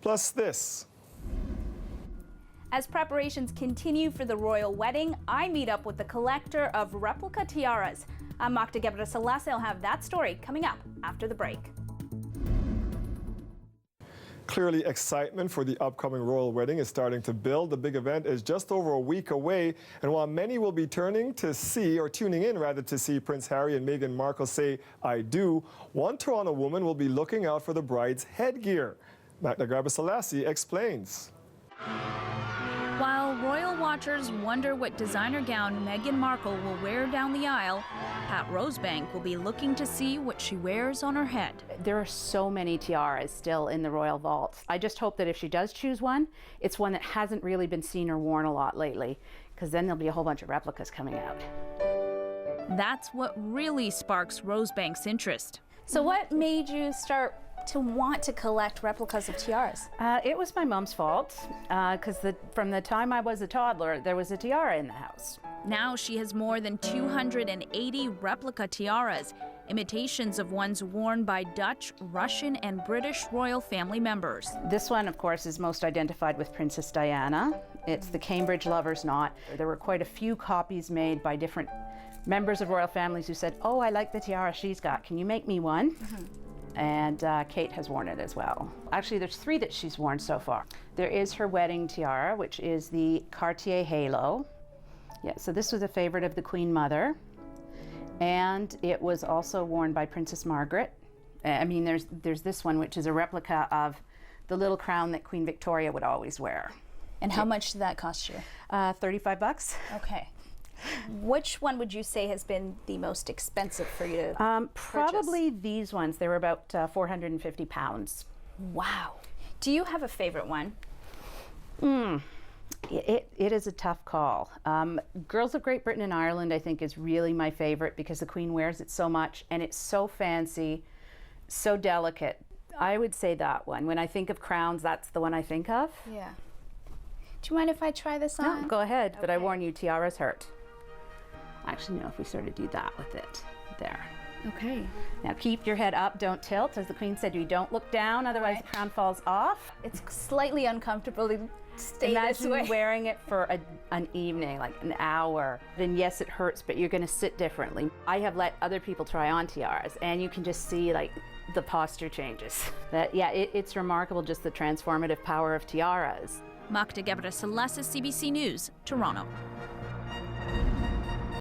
Plus this. As preparations continue for the royal wedding, I meet up with the collector of replica tiaras. I'm Magda Gebre-Selassie. I'll have that story coming up after the break. Clearly, excitement for the upcoming royal wedding is starting to build. The big event is just over a week away, and while many will be tuning in to see Prince Harry and Meghan Markle say, "I do," one Toronto woman will be looking out for the bride's headgear. Magda Gebre-Selassie explains. While royal watchers wonder what designer gown Meghan Markle will wear down the aisle, Pat Rosebank will be looking to see what she wears on her head. There are so many tiaras still in the royal vault. I just hope that if she does choose one, it's one that hasn't really been seen or worn a lot lately, because then there'll be a whole bunch of replicas coming out. That's what really sparks Rosebank's interest. So what made you start to want to collect replicas of tiaras? It was my mom's fault, because from the time I was a toddler, there was a tiara in the house. Now she has more than 280 replica tiaras, imitations of ones worn by Dutch, Russian, and British royal family members. This one, of course, is most identified with Princess Diana. It's the Cambridge Lover's Knot. There were quite a few copies made by different members of royal families who said, "Oh, I like the tiara she's got. Can you make me one?" And Kate has worn it as well. Actually, there's 3 that she's worn so far. There is her wedding tiara, which is the Cartier Halo. Yeah, so this was a favorite of the Queen Mother. And it was also worn by Princess Margaret. I mean, there's this one, which is a replica of the little crown that Queen Victoria would always wear. And how much did that cost you? $35. Okay. Which one would you say has been the most expensive for you to Probably these ones. They were about 450 pounds. Wow. Do you have a favorite one? It is a tough call. Girls of Great Britain and Ireland, I think, is really my favorite because the Queen wears it so much and it's so fancy, so delicate. I would say that one. When I think of crowns, that's the one I think of. Yeah. Do you mind if I try this on? No, go ahead, Okay. but I warn you, tiaras hurt. Actually, no, if we sort of do that with it. There. Okay. Now keep your head up, don't tilt. As the Queen said, you don't look down, otherwise the crown falls off. It's slightly uncomfortable to stay this way. Imagine wearing it for an evening, like an hour. Then yes, it hurts, but you're gonna sit differently. I have let other people try on tiaras, and you can just see like the posture changes. But yeah, it's remarkable just the transformative power of tiaras. Magda Gebre-Selassie, CBC News, Toronto.